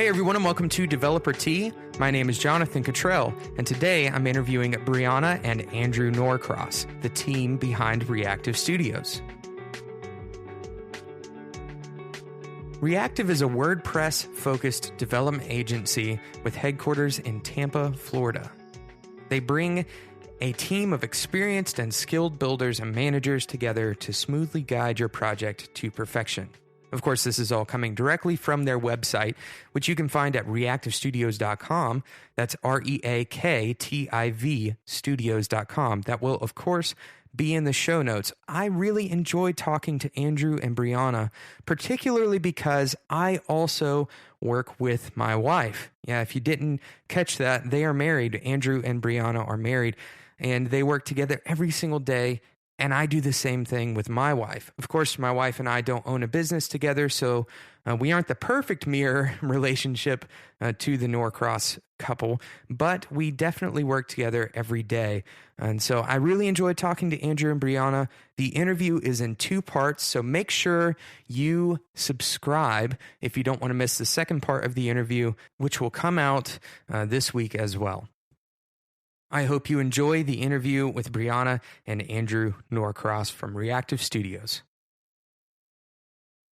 Hey everyone, and welcome to Developer Tea. My name is Jonathan Cottrell, and today I'm interviewing Brianna and Andrew Norcross, the team behind Reactive Studios. Reactive is a WordPress-focused development agency with headquarters in Tampa, Florida. They bring a team of experienced and skilled builders and managers together to smoothly guide your project to perfection. Of course, this is all coming directly from their website, which you can find at reactivestudios.com. That's REAKTIV studios.com. That will, of course, be in the show notes. I really enjoyed talking to Andrew and Brianna, particularly because I also work with my wife. Yeah, if you didn't catch that, they are married. Andrew and Brianna are married, and they work together every single day. And I do the same thing with my wife. Of course, my wife and I don't own a business together, so we aren't the perfect mirror relationship to the Norcross couple, but we definitely work together every day. And so I really enjoyed talking to Andrew and Brianna. The interview is in 2 parts, so make sure you subscribe if you don't want to miss the second part of the interview, which will come out this week as well. I hope you enjoy the interview with Brianna and Andrew Norcross from Reactive Studios.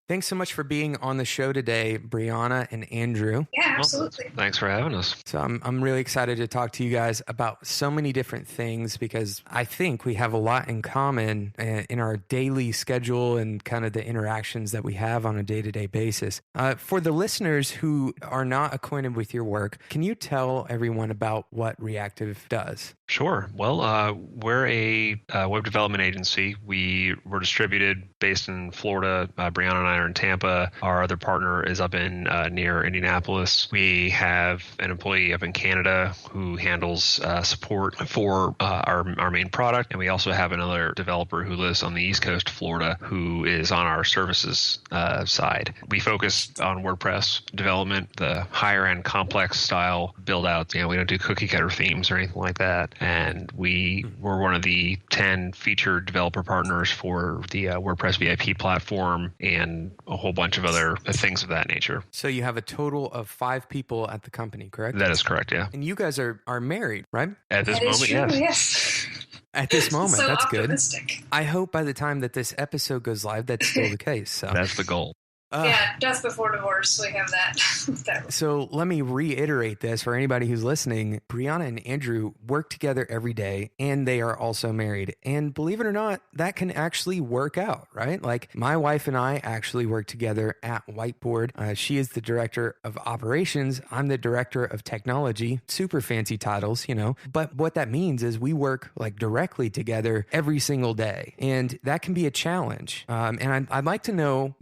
Thanks so much for being on the show today, Brianna and Andrew. Yeah, absolutely. Well, thanks for having us. So I'm really excited to talk to you guys about so many different things because I think we have a lot in common in our daily schedule and kind of the interactions that we have on a day-to-day basis. For the listeners who are not acquainted with your work, can you tell everyone about what Reactive does? Sure. Well, we're a web development agency. We're distributed based in Florida. Brianna and I are in Tampa. Our other partner is up in near Indianapolis. We have an employee up in Canada who handles support for our main product. And we also have another developer who lives on the East Coast of Florida who is on our services side. We focus on WordPress development, the higher end complex style build out. We don't do cookie cutter themes or anything like that. And we were one of the 10 featured developer partners for the WordPress VIP platform and a whole bunch of other things of that nature. So you have a total of 5 people at the company, correct? That is correct, yeah. And you guys are married, right? At this moment, yes. At this moment, so that's optimistic. Good. I hope by the time that this episode goes live, that's still the case. So. That's the goal. Yeah, death before divorce. We have that. So let me reiterate this for anybody who's listening. Brianna and Andrew work together every day, and they are also married. And believe it or not, that can actually work out, right? Like my wife and I actually work together at Whiteboard. She is the director of operations. I'm the director of technology. Super fancy titles, But what that means is we work like directly together every single day, and that can be a challenge. And I'd like to know,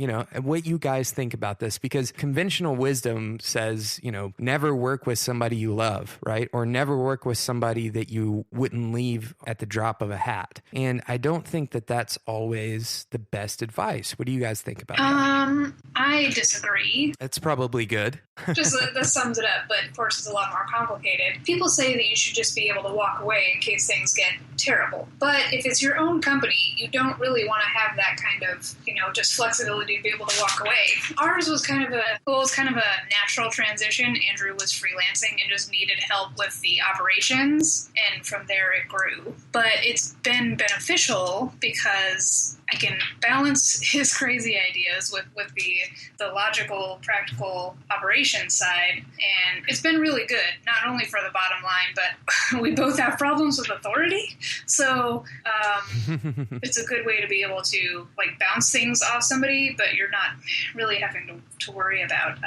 what you guys think about this, because conventional wisdom says, never work with somebody you love, right? Or never work with somebody that you wouldn't leave at the drop of a hat. And I don't think that that's always the best advice. What do you guys think about that? I disagree. That's probably good. Just that sums it up, but of course it's a lot more complicated. People say that you should just be able to walk away in case things get terrible. But if it's your own company, you don't really want to have that kind of, just flexibility to be able to walk away. Ours was kind of a natural transition. Andrew was freelancing and just needed help with the operations, and from there it grew. But it's been beneficial because I can balance his crazy ideas with the logical, practical operations side, and it's been really good, not only for the bottom line, but we both have problems with authority, so it's a good way to be able to bounce things off somebody, but you're not really having to worry about,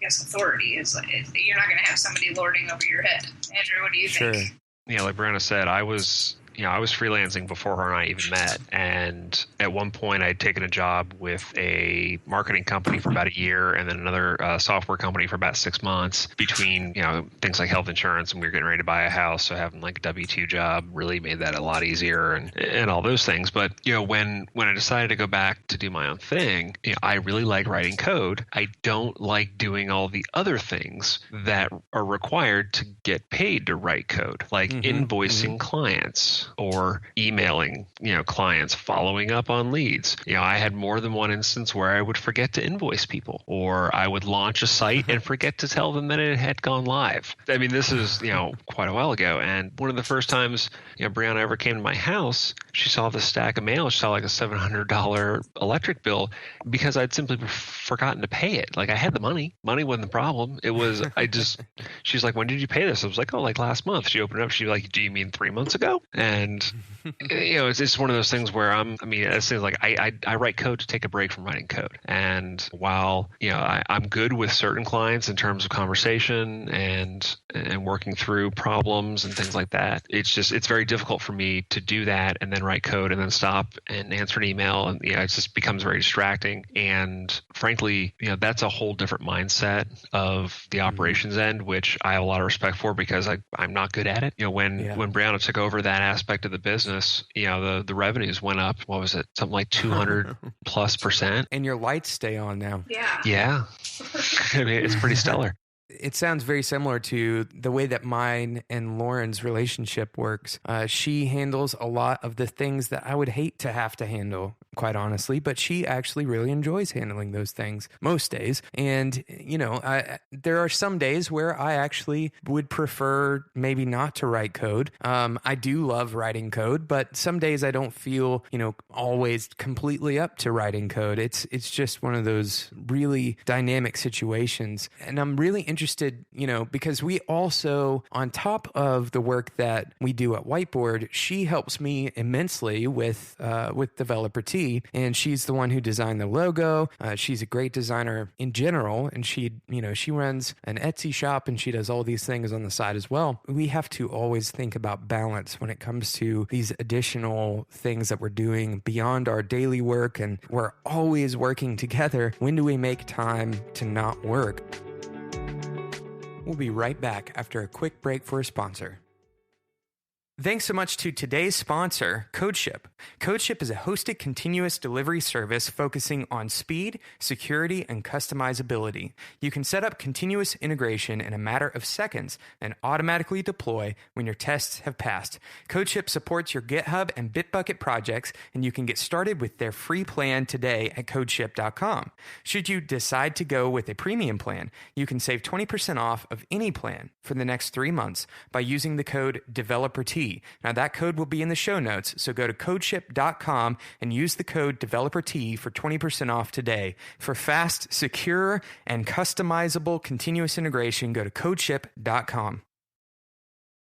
authority. You're not going to have somebody lording over your head. Andrew, what do you think? Yeah, like Brianna said, I was freelancing before her and I even met. And at one point I had taken a job with a marketing company for about a year and then another software company for about 6 months between, things like health insurance, and we were getting ready to buy a house. So having a W-2 job really made that a lot easier and all those things. But, when I decided to go back to do my own thing, I really like writing code. I don't like doing all the other things that are required to get paid to write code, like invoicing clients, leads or emailing, clients, following up on leads. I had more than one instance where I would forget to invoice people, or I would launch a site and forget to tell them that it had gone live. I mean, this is, quite a while ago. And one of the first times, Brianna ever came to my house, she saw the stack of mail. She saw like a $700 electric bill because I'd simply forgotten to pay it. Like, I had the money. Money wasn't the problem. It was, she's like, when did you pay this? I was like, oh, like last month. She opened it up. She was like, do you mean 3 months ago? And, it's one of those things where it seems like I write code to take a break from writing code. And while, I'm good with certain clients in terms of conversation and working through problems and things like that, it's very difficult for me to do that and then write code and then stop and answer an email. And, it just becomes very distracting. And frankly, that's a whole different mindset of the operations end, which I have a lot of respect for because I'm not good at it. When Brianna took over that aspect of the business, the revenues went up. What was it? Something like 200+%. And your lights stay on now. Yeah. I mean, it's pretty stellar. It sounds very similar to the way that mine and Lauren's relationship works. She handles a lot of the things that I would hate to have to handle, quite honestly, but she actually really enjoys handling those things most days. And, there are some days where I actually would prefer maybe not to write code. I do love writing code, but some days I don't feel, always completely up to writing code. It's just one of those really dynamic situations. And I'm really interested, because we also, on top of the work that we do at Whiteboard, she helps me immensely with Developer T, and she's the one who designed the logo. She's a great designer in general, and she runs an Etsy shop, and she does all these things on the side as well. We have to always think about balance when it comes to these additional things that we're doing beyond our daily work, and we're always working together. When do we make time to not work? We'll be right back after a quick break for a sponsor. Thanks so much to today's sponsor, CodeShip. CodeShip is a hosted continuous delivery service focusing on speed, security, and customizability. You can set up continuous integration in a matter of seconds and automatically deploy when your tests have passed. CodeShip supports your GitHub and Bitbucket projects, and you can get started with their free plan today at codeship.com. Should you decide to go with a premium plan, you can save 20% off of any plan for the next 3 months by using the code DeveloperT. Now, that code will be in the show notes, so go to codeship.com and use the code DeveloperT for 20% off today. For fast, secure, and customizable continuous integration, go to codeship.com.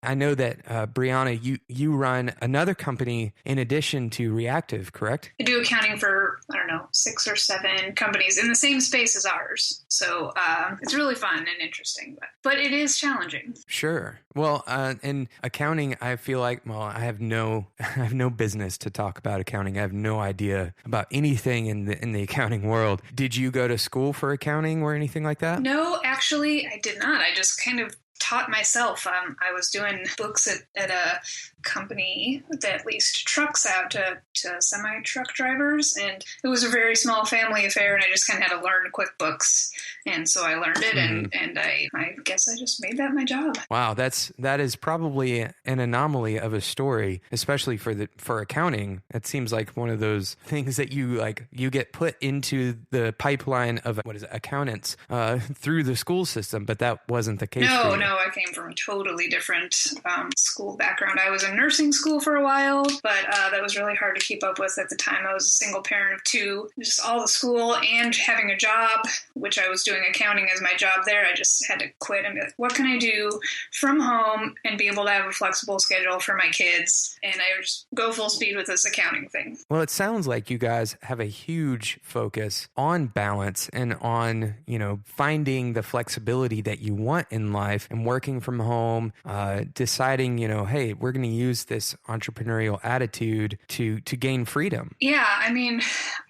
I know that, Brianna, you run another company in addition to Reactive, correct? I do accounting for, 6 or 7 companies in the same space as ours. So it's really fun and interesting, but it is challenging. Sure. Well, in accounting, I feel like, I have no business to talk about accounting. I have no idea about anything in the accounting world. Did you go to school for accounting or anything like that? No, actually, I did not. I just kind of taught myself. I was doing books at a company that leased trucks out to semi-truck drivers, and it was a very small family affair, and I just kind of had to learn QuickBooks, and so I learned it, and I guess I just made that my job. Wow, that is probably an anomaly of a story, especially for accounting. It seems like one of those things that you get put into the pipeline of accountants through the school system, but that wasn't the case. No, I came from a totally different school background. I was in nursing school for a while, but that was really hard to keep up with at the time. I was a single parent of 2, just all the school and having a job, which I was doing accounting as my job there. I just had to quit and be like, what can I do from home and be able to have a flexible schedule for my kids? And I just go full speed with this accounting thing. Well, it sounds like you guys have a huge focus on balance and on, finding the flexibility that you want in life and working from home, deciding, hey, we're going to use this entrepreneurial attitude to gain freedom. Yeah, I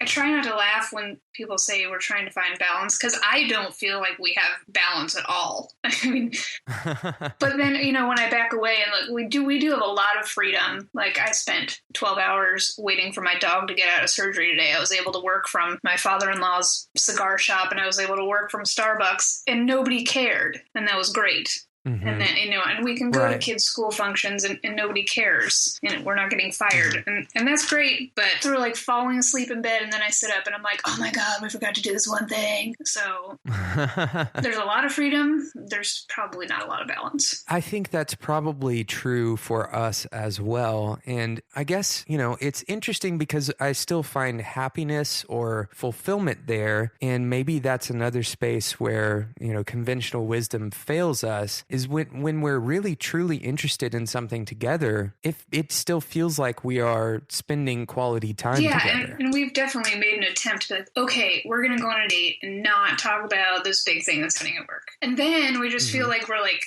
try not to laugh when people say we're trying to find balance, because I don't feel like we have balance at all. But then, when I back away and we do have a lot of freedom. Like, I spent 12 hours waiting for my dog to get out of surgery today. I was able to work from my father-in-law's cigar shop, and I was able to work from Starbucks, and nobody cared. And that was great. Mm-hmm. And then, and we can go to kids' school functions and nobody cares and we're not getting fired. And that's great. But we're like falling asleep in bed and then I sit up and I'm like, oh my God, we forgot to do this one thing. So there's a lot of freedom. There's probably not a lot of balance. I think that's probably true for us as well. And I guess, it's interesting because I still find happiness or fulfillment there. And maybe that's another space where, conventional wisdom fails us, is when we're really truly interested in something together, if it still feels like we are spending quality time together. Yeah, and we've definitely made an attempt to be like, okay, we're going to go on a date and not talk about this big thing that's happening at work. And then we just feel like we're like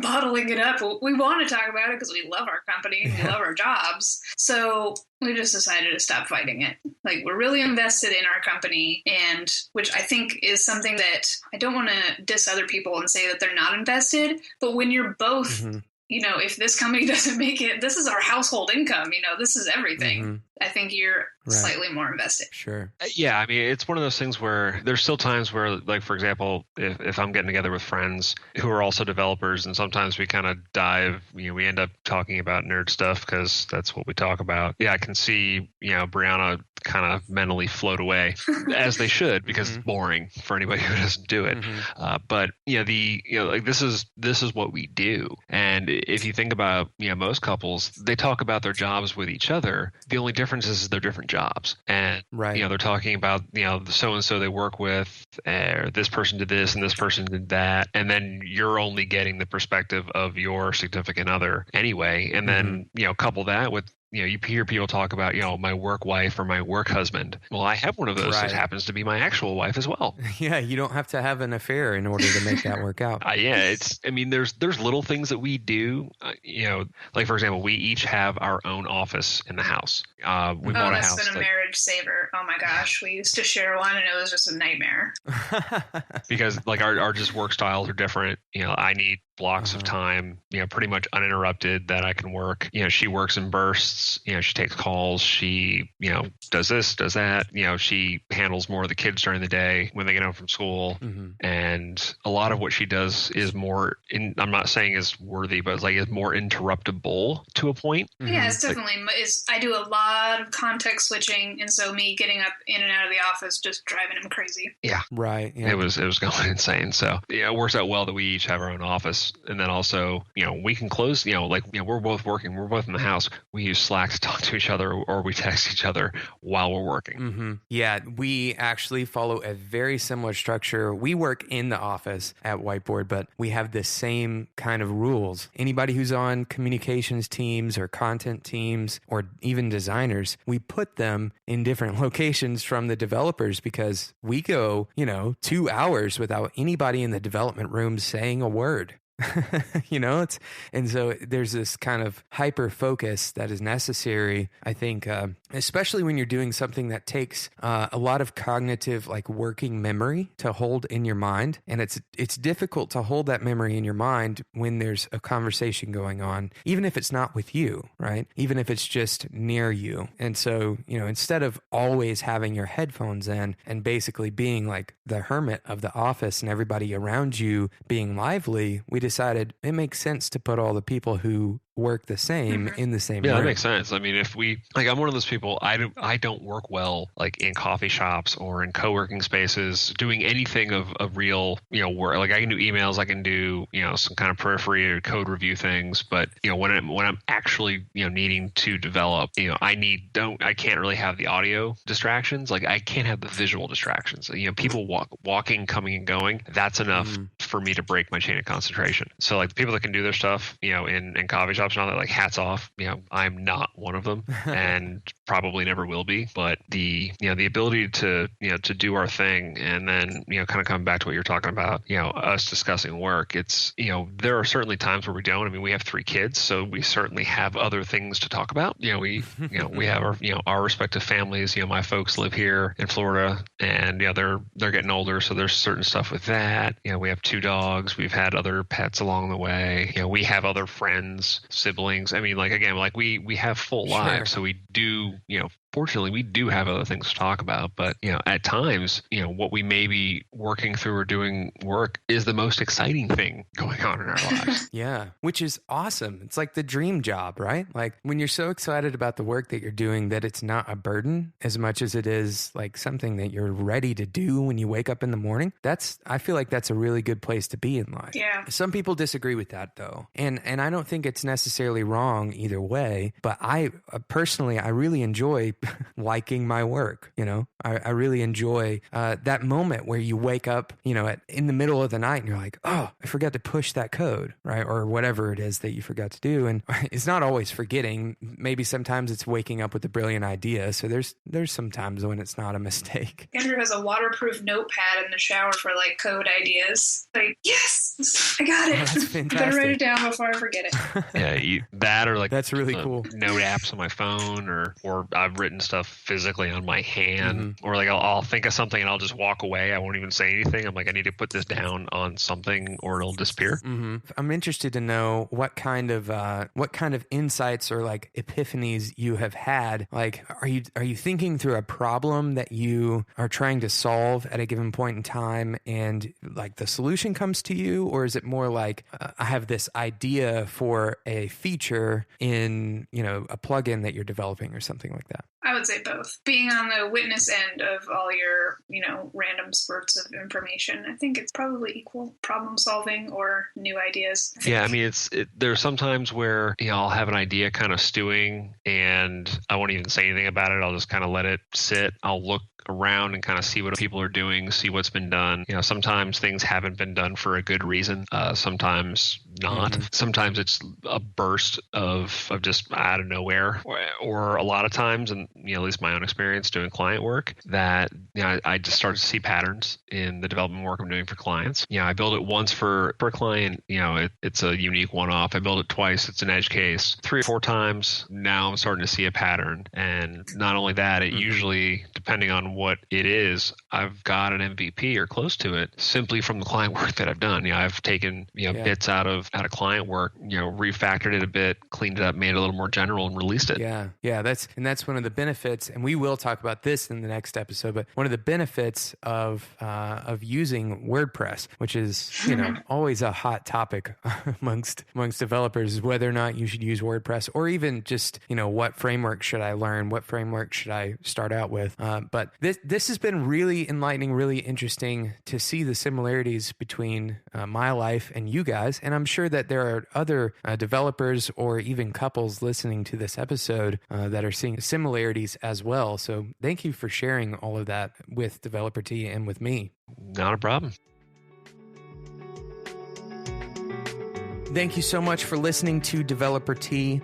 bottling it up. We want to talk about it because we love our company and we love our jobs. So we just decided to stop fighting it. Like, we're really invested in our company, and which I think is something that I don't want to diss other people and say that they're not invested. But when you're both, if this company doesn't make it, this is our household income, this is everything. I think you're slightly more invested. Sure. Yeah, I mean, it's one of those things where there's still times where, like, for example, if I'm getting together with friends who are also developers, and sometimes we kind of dive, we end up talking about nerd stuff because that's what we talk about. Yeah, I can see, Brianna kind of mentally float away as they should, because it's boring for anybody who doesn't do it. But this is what we do. And if you think about, most couples, they talk about their jobs with each other. The only difference is they're different jobs, and they're talking about so and so they work with, this person did this and this person did that, and then you're only getting the perspective of your significant other anyway, and then couple that with you hear people talk about, my work wife or my work husband. Well, I have one of those that happens to be my actual wife as well. Yeah, you don't have to have an affair in order to make that work out. There's little things that we do. Like, for example, we each have our own office in the house. We bought a house. That's been a marriage saver. Oh my gosh, we used to share one, and it was just a nightmare. Because our just work styles are different. I need blocks of time, pretty much uninterrupted that I can work. She works in bursts. She takes calls. She, does this, does that. She handles more of the kids during the day when they get home from school. And a lot of what she does is more, I'm not saying is worthy, but is more interruptible to a point. Yeah, it's definitely, I do a lot of context switching. And so me getting up in and out of the office, just driving him crazy. Yeah. Right. Yeah. It was going insane. So it works out well that we each have our own office. And then also, we can close, we're both working, we're both in the house. We use Slack to talk to each other, or we text each other while we're working. Yeah, we actually follow a very similar structure. We work in the office at Whiteboard, but we have the same kind of rules. Anybody who's on communications teams or content teams or even designers, we put them in different locations from the developers, because we go, 2 hours without anybody in the development room saying a word. And so there's this kind of hyper focus that is necessary, I think, especially when you're doing something that takes a lot of cognitive, working memory to hold in your mind. And it's difficult to hold that memory in your mind when there's a conversation going on, even if it's not with you, right? Even if it's just near you. And so, instead of always having your headphones in and basically being like the hermit of the office and everybody around you being lively, we decided it makes sense to put all the people who work the same in the same room. That makes sense. I mean, if we I'm one of those people, I don't work well in coffee shops or in co-working spaces doing anything of real work. I can do emails, I can do some kind of periphery or code review things, but when I'm actually needing to develop, I can't really have the audio distractions. I can't have the visual distractions. People walking, coming and going, that's enough for me to break my chain of concentration. So the people that can do their stuff in coffee shops and all that, hats off. I'm not one of them and probably never will be. But the ability to do our thing, and then kind of coming back to what you're talking about, us discussing work. It's there are certainly times where we don't. I mean, we have 3 kids, so we certainly have other things to talk about. We have our respective families. My folks live here in Florida, and they're getting older, so there's certain stuff with that. We have 2 dogs. We've had other pets along the way. We have other friends, siblings. I mean, we have full lives, so we do fortunately, we do have other things to talk about. But, at times, what we may be working through or doing work is the most exciting thing going on in our lives. Yeah, which is awesome. It's like the dream job, right? Like when you're so excited about the work that you're doing that it's not a burden as much as it is like something that you're ready to do when you wake up in the morning. I feel like that's a really good place to be in life. Yeah. Some people disagree with that though. And I don't think it's necessarily wrong either way, but I personally, I really enjoy liking my work. I really enjoy that moment where you wake up, in the middle of the night and you're like, oh, I forgot to push that code, right? Or whatever it is that you forgot to do. And it's not always forgetting. Maybe sometimes it's waking up with a brilliant idea. So there's some times when it's not a mistake. Andrew has a waterproof notepad in the shower for like code ideas. Like, yes, I got it. Oh, that's fantastic. Better write it down before I forget it. Yeah, that or like that's really cool. Note apps on my phone, or I've written stuff physically on my hand, or like I'll think of something and I'll just walk away. I won't even say anything. I'm like, I need to put this down on something or it'll disappear. Mm-hmm. I'm interested to know what kind of insights or like epiphanies you have had. Like, are you thinking through a problem that you are trying to solve at a given point in time, and like the solution comes to you, or is it more like I have this idea for a feature in a plugin that you're developing or something like that? I would say both. Being on the witness end of all your, random spurts of information, I think it's probably equal problem solving or new ideas. Yeah, I mean, there's sometimes where I'll have an idea kind of stewing and I won't even say anything about it. I'll just kind of let it sit. I'll look around and kind of see what people are doing, see what's been done. Sometimes things haven't been done for a good reason. Sometimes not. Mm-hmm. Sometimes it's a burst of just out of nowhere, or a lot of times, and at least my own experience doing client work, that I just start to see patterns in the development work I'm doing for clients. I build it once for a client, it's a unique one-off. I build it twice, it's an edge case. 3 or 4 times, now I'm starting to see a pattern. And not only that, it usually, depending on what it is, I've got an MVP or close to it simply from the client work that I've done. I've taken bits out of client work, refactored it a bit, cleaned it up, made it a little more general, and released it. Yeah, that's one of the benefits, and we will talk about this in the next episode. But one of the benefits of using WordPress, which is always a hot topic amongst developers, is whether or not you should use WordPress, or even just what framework should I learn, what framework should I start out with. But this has been really enlightening, really interesting to see the similarities between my life and you guys. And I'm sure that there are other developers or even couples listening to this episode that are seeing similarities as well. So thank you for sharing all of that with Developer T and with me. Not a problem. Thank you so much for listening to Developer T.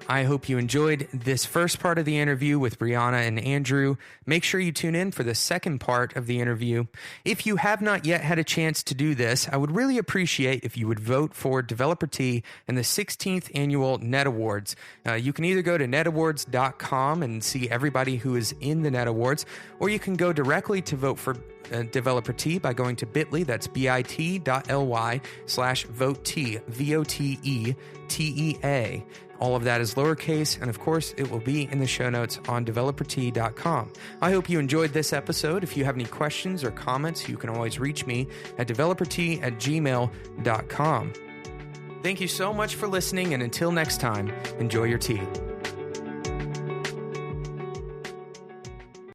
I hope you enjoyed this first part of the interview with Brianna and Andrew. Make sure you tune in for the second part of the interview. If you have not yet had a chance to do this, I would really appreciate if you would vote for Developer T in the 16th Annual Net Awards. You can either go to netawards.com and see everybody who is in the Net Awards, or you can go directly to vote for Developer T by going to bit.ly, that's bit.ly/vote-T, VOTETEA. All of that is lowercase, and of course, it will be in the show notes on developerT.com. I hope you enjoyed this episode. If you have any questions or comments, you can always reach me at developerT@gmail.com. Thank you so much for listening, and until next time, enjoy your tea.